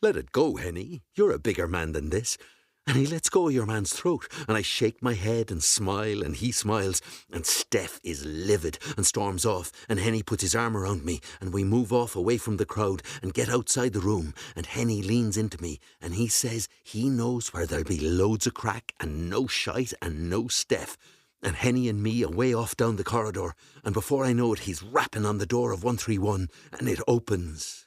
Let it go, Henny. You're a bigger man than this. And he lets go of your man's throat, and I shake my head and smile, and he smiles, and Steph is livid and storms off, and Henny puts his arm around me, and we move off away from the crowd and get outside the room, and Henny leans into me, and he says he knows where there'll be loads of crack and no shite and no Steph. And Henny and me away off down the corridor, and before I know it, he's rapping on the door of 131, and it opens.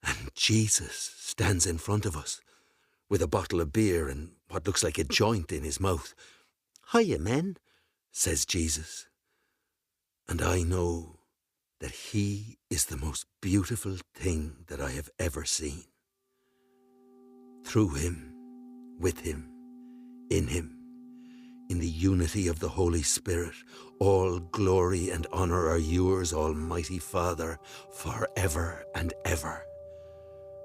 And Jesus stands in front of us, with a bottle of beer and what looks like a joint in his mouth. "Hiya, men," says Jesus. And I know that he is the most beautiful thing that I have ever seen. Through him, with him, in the unity of the Holy Spirit, all glory and honour are yours, Almighty Father, forever and ever.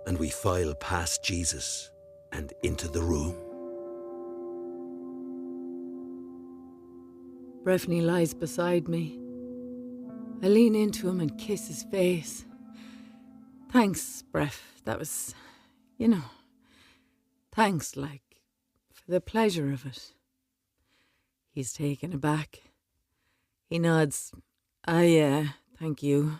And we file past Jesus and into the room. Breffney lies beside me. I lean into him and kiss his face. Thanks, Breff. That was, thanks, like, for the pleasure of it. He's taken aback. He nods. Yeah, thank you.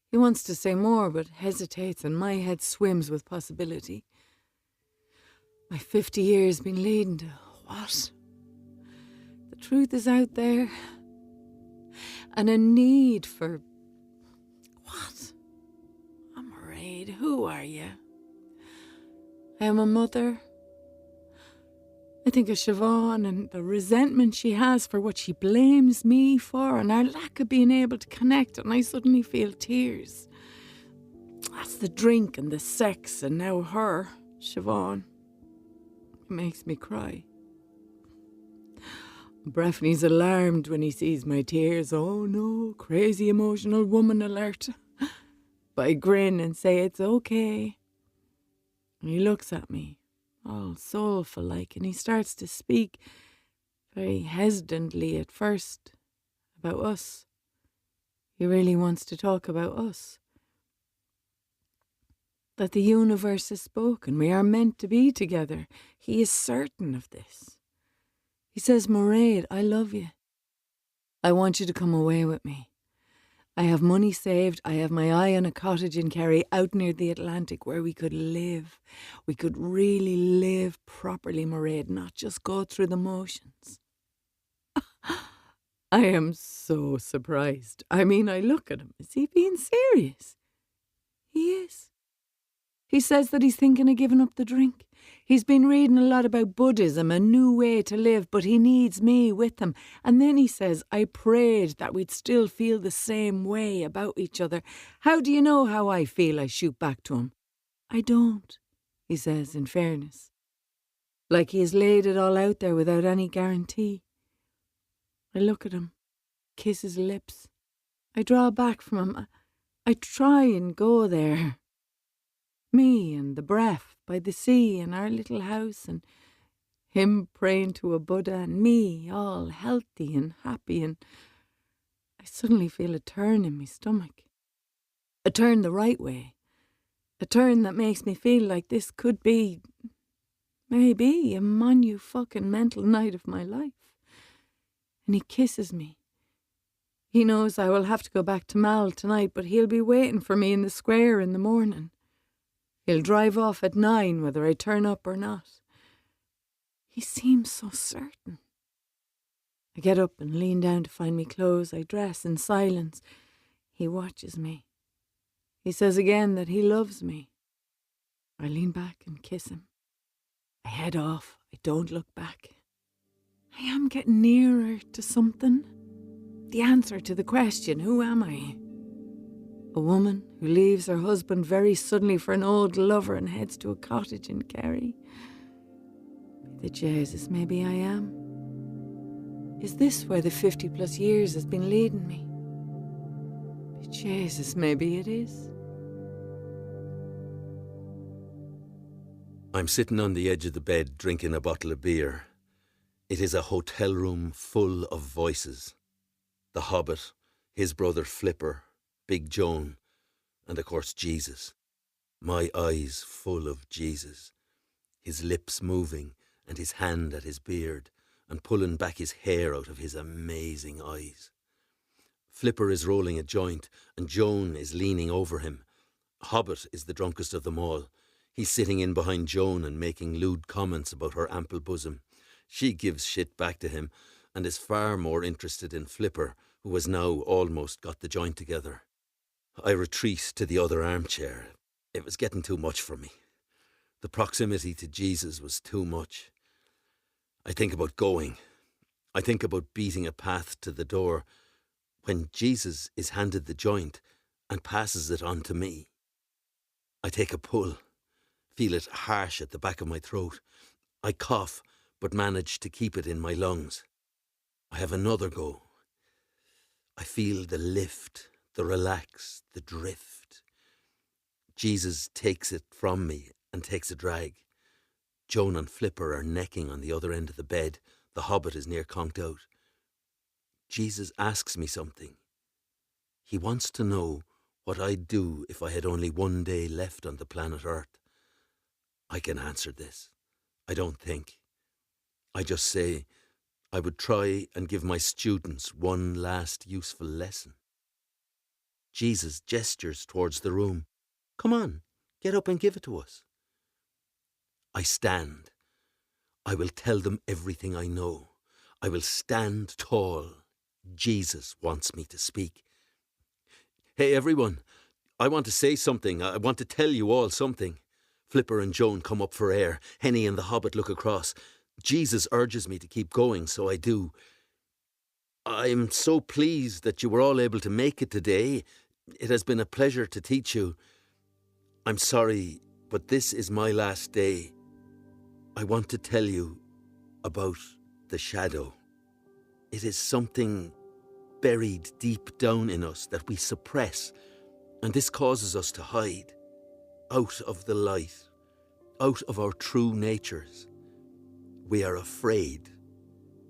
He wants to say more, but hesitates, and my head swims with possibility. My 50 years been leading to what? The truth is out there. And a need for what? I'm afraid. Who are you? I am a mother. I think of Siobhan and the resentment she has for what she blames me for, and our lack of being able to connect, and I suddenly feel tears. That's the drink and the sex, and now her, Siobhan. It makes me cry. Breffney's alarmed when he sees my tears. Oh no, crazy emotional woman alert. But I grin and say it's okay. And he looks at me, all soulful like, and he starts to speak, very hesitantly at first, about us. He really wants to talk about us. That the universe is spoken. We are meant to be together. He is certain of this. He says, Mairead, I love you. I want you to come away with me. I have money saved. I have my eye on a cottage in Kerry out near the Atlantic where we could live. We could really live properly, Mairead, not just go through the motions. I am so surprised. I mean, I look at him. Is he being serious? He is. He says that he's thinking of giving up the drink. He's been reading a lot about Buddhism, a new way to live, but he needs me with him. And then he says, I prayed that we'd still feel the same way about each other. How do you know how I feel? I shoot back to him. I don't, he says, in fairness. Like he has laid it all out there without any guarantee. I look at him, kiss his lips. I draw back from him. I try and go there. Me and the breath by the sea and our little house and him praying to a Buddha and me all healthy and happy, and I suddenly feel a turn in my stomach. A turn the right way. A turn that makes me feel like this could be, maybe, a monu-fucking-mental night of my life. And he kisses me. He knows I will have to go back to Mal tonight, but he'll be waiting for me in the square in the morning. He'll drive off at 9 whether I turn up or not. He seems so certain. I get up and lean down to find me clothes. I dress in silence. He watches me. He says again that he loves me. I lean back and kiss him. I head off. I don't look back. I am getting nearer to something. The answer to the question, who am I? A woman who leaves her husband very suddenly for an old lover and heads to a cottage in Kerry. Be the Jesus, maybe I am. Is this where the 50 plus years has been leading me? Be Jesus, maybe it is. I'm sitting on the edge of the bed drinking a bottle of beer. It is a hotel room full of voices. The Hobbit, his brother Flipper, Big Joan, and of course Jesus. My eyes full of Jesus, his lips moving and his hand at his beard and pulling back his hair out of his amazing eyes. Flipper is rolling a joint and Joan is leaning over him. Hobbit is the drunkest of them all. He's sitting in behind Joan and making lewd comments about her ample bosom. She gives shit back to him and is far more interested in Flipper, who has now almost got the joint together. I retreat to the other armchair. It was getting too much for me. The proximity to Jesus was too much. I think about going. I think about beating a path to the door when Jesus is handed the joint and passes it on to me. I take a pull, feel it harsh at the back of my throat. I cough, but manage to keep it in my lungs. I have another go. I feel the lift, the relax, the drift. Jesus takes it from me and takes a drag. Joan and Flipper are necking on the other end of the bed. The Hobbit is near conked out. Jesus asks me something. He wants to know what I'd do if I had only one day left on the planet Earth. I can answer this. I don't think. I just say I would try and give my students one last useful lesson. Jesus gestures towards the room. Come on, get up and give it to us. I stand. I will tell them everything I know. I will stand tall. Jesus wants me to speak. Hey everyone, I want to say something. I want to tell you all something. Flipper and Joan come up for air. Henny and the Hobbit look across. Jesus urges me to keep going, so I do. I'm so pleased that you were all able to make it today. It has been a pleasure to teach you. I'm sorry, but this is my last day. I want to tell you about the shadow. It is something buried deep down in us that we suppress, and this causes us to hide, out of the light, out of our true natures. We are afraid.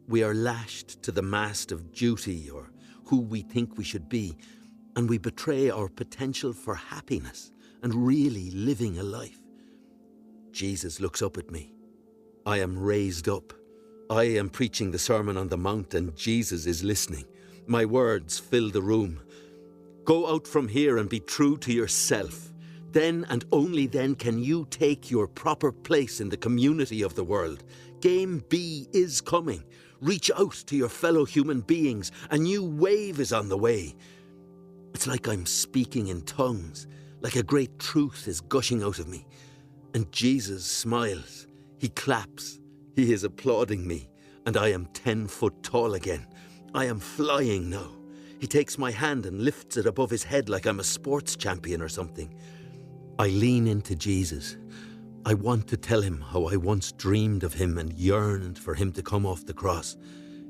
We are lashed to the mast of duty or who we think we should be, and we betray our potential for happiness and really living a life. Jesus looks up at me. I am raised up. I am preaching the Sermon on the Mount and Jesus is listening. My words fill the room. Go out from here and be true to yourself. Then and only then can you take your proper place in the community of the world. Game B is coming. Reach out to your fellow human beings. A new wave is on the way. It's like I'm speaking in tongues, like a great truth is gushing out of me. And Jesus smiles. He claps. He is applauding me. And I am 10 foot tall again. I am flying now. He takes my hand and lifts it above his head like I'm a sports champion or something. I lean into Jesus. I want to tell him how I once dreamed of him and yearned for him to come off the cross.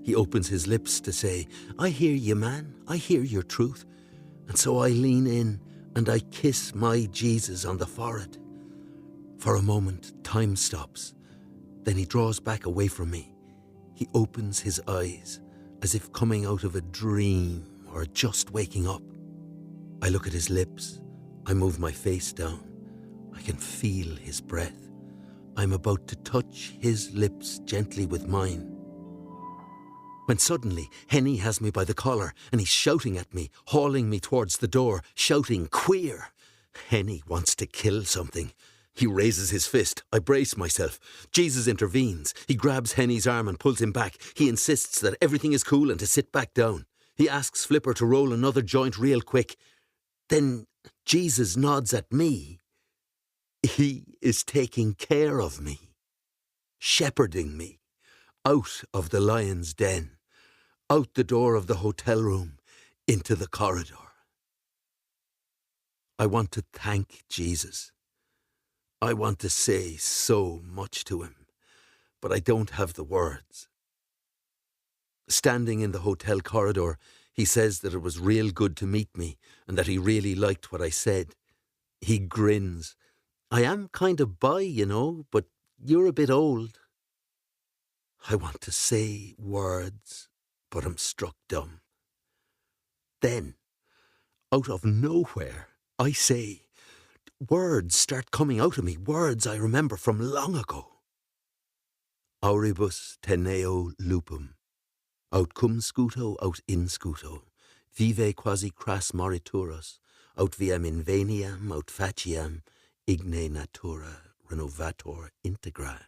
He opens his lips to say, I hear you, man. I hear your truth. And so I lean in and I kiss my Jesus on the forehead. For a moment, time stops. Then he draws back away from me. He opens his eyes as if coming out of a dream or just waking up. I look at his lips. I move my face down. I can feel his breath. I'm about to touch his lips gently with mine. when suddenly Henny has me by the collar and he's shouting at me, hauling me towards the door, shouting, "Queer!" Henny wants to kill something. He raises his fist. I brace myself. Jesus intervenes. He grabs Henny's arm and pulls him back. He insists that everything is cool and to sit back down. He asks Flipper to roll another joint real quick. Then Jesus nods at me. He is taking care of me, shepherding me out of the lion's den, out the door of the hotel room, into the corridor. I want to thank Jesus. I want to say so much to him, but I don't have the words. Standing in the hotel corridor, he says that it was real good to meet me and that he really liked what I said. He grins. I am kind of bi, you know, but you're a bit old. I want to say words, but I'm struck dumb. Then, out of nowhere, I say, words start coming out of me, words I remember from long ago. Auribus teneo lupum, aut cum scuto aut in scuto, vive quasi cras morituros, aut viam inveniam aut faciam, igne natura renovator integra.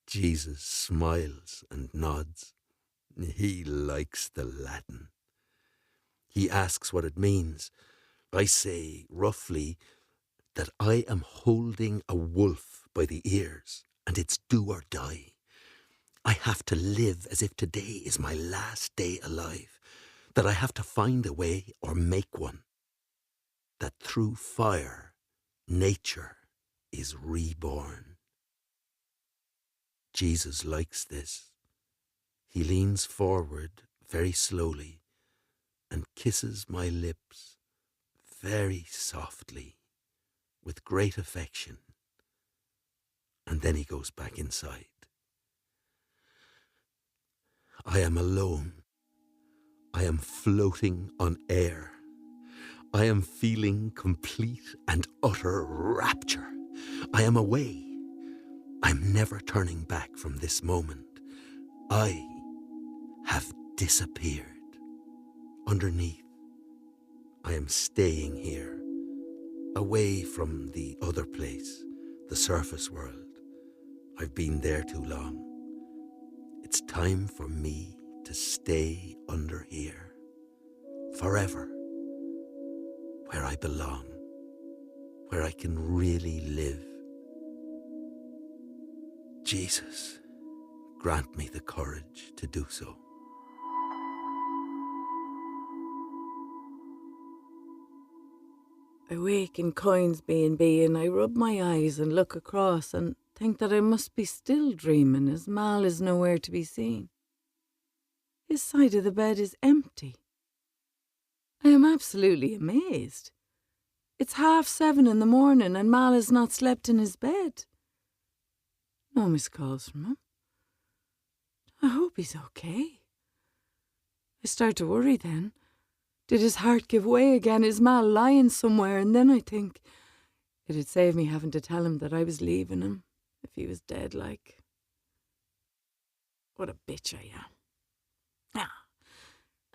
Jesus smiles and nods. He likes the Latin. He asks what it means. I say, roughly, that I am holding a wolf by the ears, and it's do or die. I have to live as if today is my last day alive, that I have to find a way or make one, that through fire, nature is reborn. Jesus likes this. He leans forward very slowly and kisses my lips very softly, with great affection, and then he goes back inside. I am alone. I am floating on air. I am feeling complete and utter rapture. I am away. I'm never turning back from this moment. I have disappeared. Underneath, I am staying here, away from the other place, the surface world. I've been there too long. It's time for me to stay under here, forever, where I belong, where I can really live. Jesus, grant me the courage to do so. I wake in Coins B&B and I rub my eyes and look across and think that I must be still dreaming as Mal is nowhere to be seen. His side of the bed is empty. I am absolutely amazed. It's 7:30 in the morning and Mal has not slept in his bed. No missed calls from him. I hope he's okay. I start to worry then. Did his heart give way again? Is Mal lying somewhere? And then I think it'd save me having to tell him that I was leaving him if he was dead, like. What a bitch I am.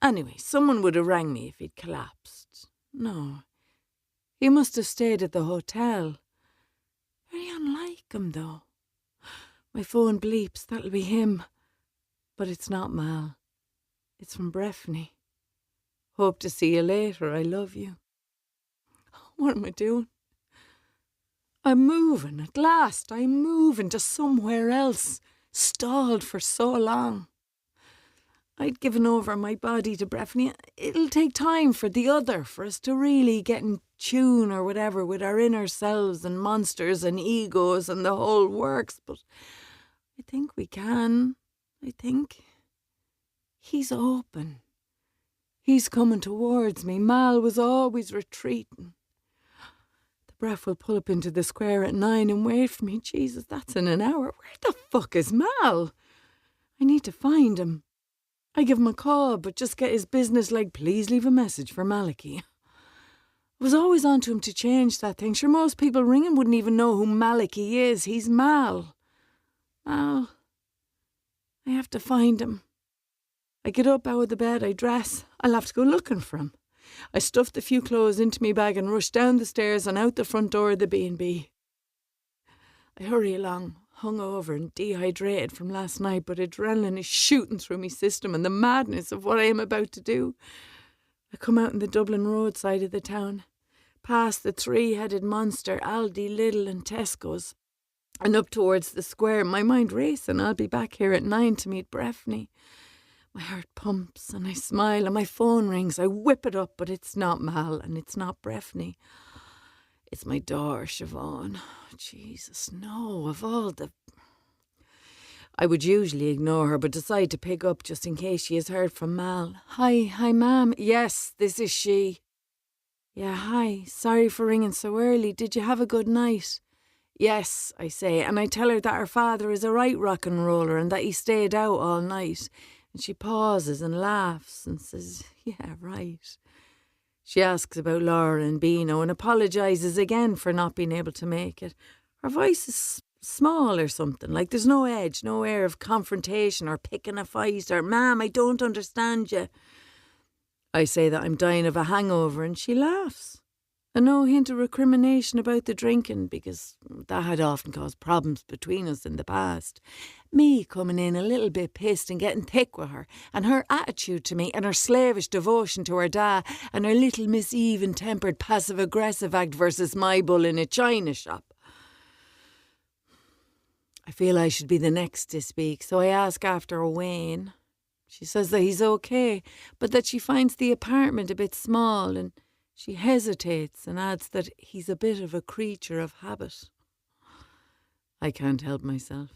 Anyway, someone would have rang me if he'd collapsed. No, he must have stayed at the hotel. Very unlike him, though. My phone bleeps, that'll be him. But it's not Mal. It's from Breffney. Hope to see you later, I love you. What am I doing? I'm moving, at last. I'm moving to somewhere else. Stalled for so long. I'd given over my body to Breffney. It'll take time for us to really get in tune or whatever with our inner selves and monsters and egos and the whole works. But I think we can. I think. He's open. He's coming towards me. Mal was always retreating. The breath will pull up into the square at 9 and wait for me. Jesus, that's in an hour. Where the fuck is Mal? I need to find him. I give him a call, but just get his business like, please leave a message for Malachi. I was always on to him to change that thing. Sure, most people ringing wouldn't even know who Malachi is. He's Mal. Mal. I have to find him. I get up out of the bed, I dress. I'll have to go looking for him. I stuffed a few clothes into me bag and rushed down the stairs and out the front door of the B&B. I hurry along, hungover and dehydrated from last night, but adrenaline is shooting through my system and the madness of what I am about to do. I come out in the Dublin road side of the town, past the three-headed monster, Aldi, Lidl and Tesco's, and up towards the square, my mind racing. I'll be back here at 9 to meet Breffney. My heart pumps and I smile and my phone rings. I whip it up, but it's not Mal and it's not Breffney. It's my daughter, Siobhan. Oh, Jesus, no, of all the... I would usually ignore her, but decide to pick up just in case she has heard from Mal. Hi, ma'am. Yes, this is she. Yeah, hi. Sorry for ringing so early. Did you have a good night? Yes, I say, and I tell her that her father is a right rock and roller and that he stayed out all night. And she pauses and laughs and says, yeah, right. She asks about Laura and Bino and apologises again for not being able to make it. Her voice is small or something, like there's no edge, no air of confrontation or picking a fight or, Ma'am, I don't understand you. I say that I'm dying of a hangover and she laughs. And no hint of recrimination about the drinking, because that had often caused problems between us in the past. Me coming in a little bit pissed and getting thick with her, and her attitude to me, and her slavish devotion to her dad, and her little miseven-tempered passive-aggressive act versus my bull in a china shop. I feel I should be the next to speak, so I ask after Wayne. She says that he's okay, but that she finds the apartment a bit small, and she hesitates and adds that he's a bit of a creature of habit. I can't help myself.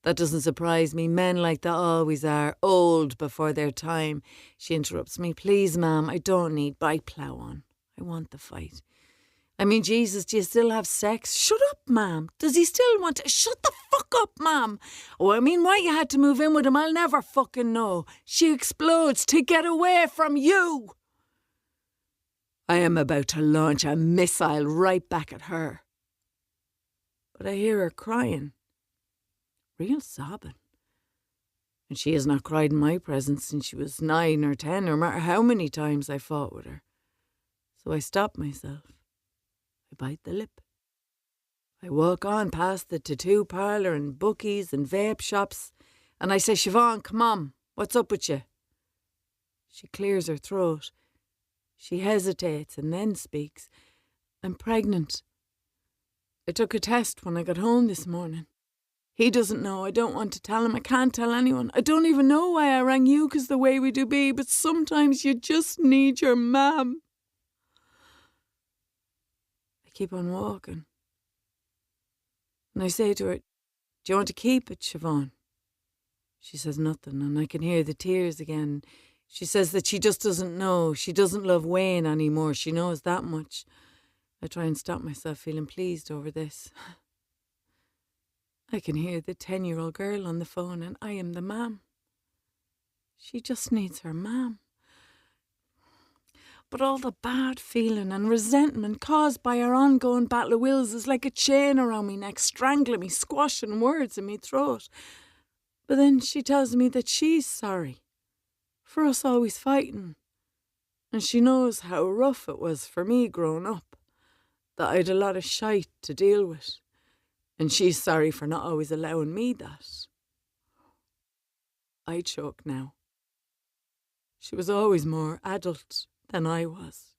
That doesn't surprise me. Men like that always are, old before their time. She interrupts me. Please, ma'am, I don't need, but I plough on. I want the fight. I mean, Jesus, do you still have sex? Shut up, ma'am. Does he still want to... Shut the fuck up, ma'am. Oh, I mean, why you had to move in with him, I'll never fucking know. She explodes to get away from you. I am about to launch a missile right back at her. But I hear her crying. Real sobbing. And she has not cried in my presence since she was 9 or 10, no matter how many times I fought with her. So I stop myself. I bite the lip. I walk on past the tattoo parlour and bookies and vape shops, and I say, Siobhan, come on, what's up with you? She clears her throat. She hesitates and then speaks. I'm pregnant. I took a test when I got home this morning. He doesn't know. I don't want to tell him. I can't tell anyone. I don't even know why I rang you, 'cause the way we do be, but sometimes you just need your mam. I keep on walking. And I say to her, do you want to keep it, Siobhan? She says nothing, and I can hear the tears again. She says that she just doesn't know. She doesn't love Wayne anymore. She knows that much. I try and stop myself feeling pleased over this. I can hear the 10-year-old girl on the phone, and I am the mam. She just needs her mam. But all the bad feeling and resentment caused by our ongoing battle of wills is like a chain around me neck, strangling me, squashing words in me throat. But then she tells me that she's sorry for us always fighting. And she knows how rough it was for me growing up, that I'd a lot of shite to deal with. And she's sorry for not always allowing me that. I choke now. She was always more adult than I was.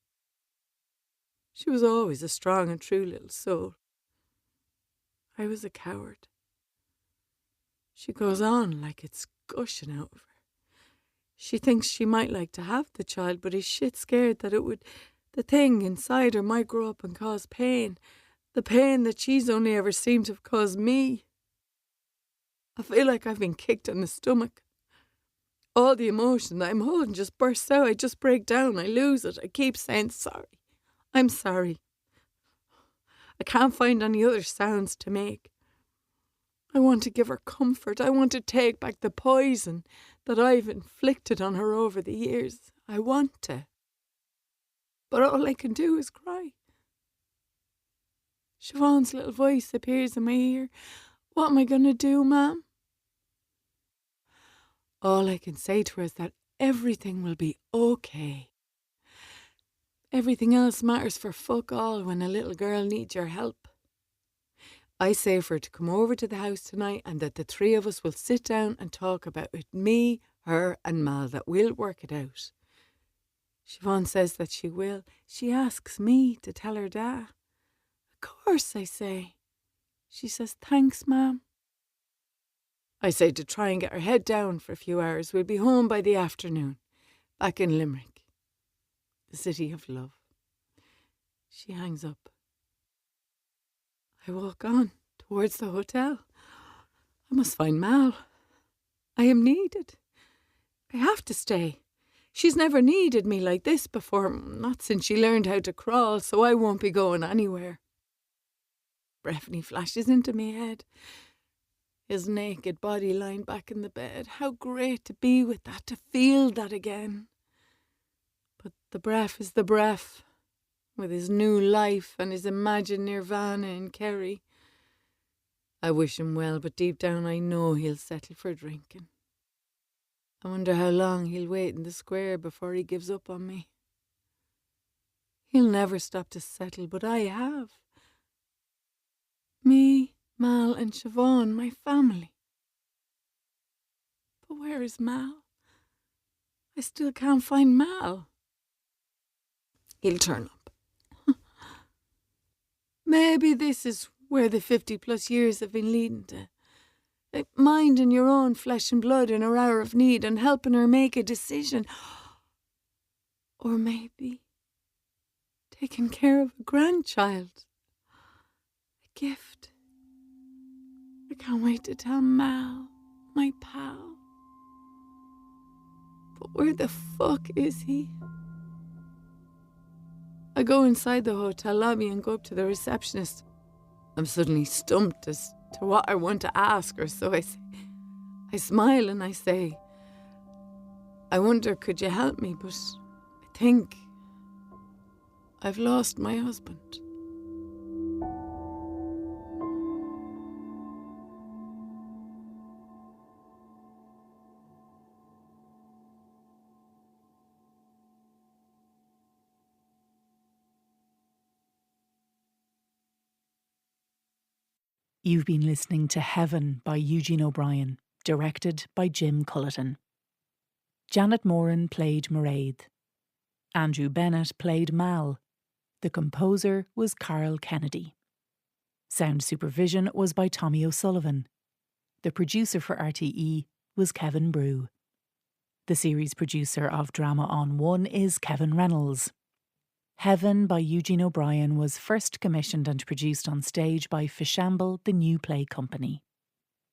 She was always a strong and true little soul. I was a coward. She goes on like it's gushing out of her. She thinks she might like to have the child, but is shit scared that the thing inside her might grow up and cause pain. The pain that she's only ever seemed to have caused me. I feel like I've been kicked in the stomach. All the emotion that I'm holding just bursts out. I just break down. I lose it. I keep saying sorry. I'm sorry. I can't find any other sounds to make. I want to give her comfort. I want to take back the poison that I've inflicted on her over the years. I want to. But all I can do is cry. Siobhan's little voice appears in my ear. What am I going to do, ma'am? All I can say to her is that everything will be okay. Everything else matters for fuck all when a little girl needs your help. I say for her to come over to the house tonight and that the three of us will sit down and talk about it. Me, her and Mal, that we'll work it out. Siobhan says that she will. She asks me to tell her dad. Of course, I say. She says, thanks, Ma'am. I say to try and get her head down for a few hours. We'll be home by the afternoon, back in Limerick, the city of love. She hangs up. I walk on towards the hotel. I must find Mal. I am needed. I have to stay. She's never needed me like this before, not since she learned how to crawl, so I won't be going anywhere. Breffney flashes into me head. His naked body lying back in the bed. How great to be with that, to feel that again. But the breath is the breath, with his new life and his imagined nirvana in Kerry. I wish him well, but deep down I know he'll settle for drinking. I wonder how long he'll wait in the square before he gives up on me. He'll never stop to settle, but I have. Me, Mal and Siobhan, my family. But where is Mal? I still can't find Mal. He'll turn up. Maybe this is where the 50+ years have been leading to. Like minding your own flesh and blood in her hour of need and helping her make a decision. Or maybe taking care of a grandchild. A gift. I can't wait to tell Mal, my pal. But where the fuck is he? I go inside the hotel lobby and go up to the receptionist. I'm suddenly stumped as to what I want to ask her, so I smile and I say, I wonder, could you help me? But I think I've lost my husband. You've been listening to Heaven by Eugene O'Brien, directed by Jim Culleton. Janet Moran played Mairead. Andrew Bennett played Mal. The composer was Carl Kennedy. Sound supervision was by Tommy O'Sullivan. The producer for RTE was Kevin Brew. The series producer of Drama on One is Kevin Reynolds. Heaven by Eugene O'Brien was first commissioned and produced on stage by Fishamble, the New Play Company.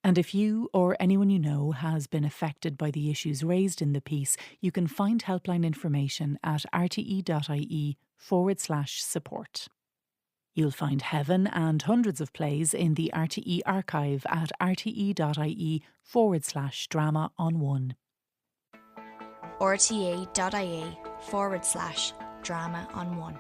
And if you or anyone you know has been affected by the issues raised in the piece, you can find helpline information at rte.ie/support. You'll find Heaven and hundreds of plays in the RTE archive at rte.ie/drama on one. rte.ie/drama on one.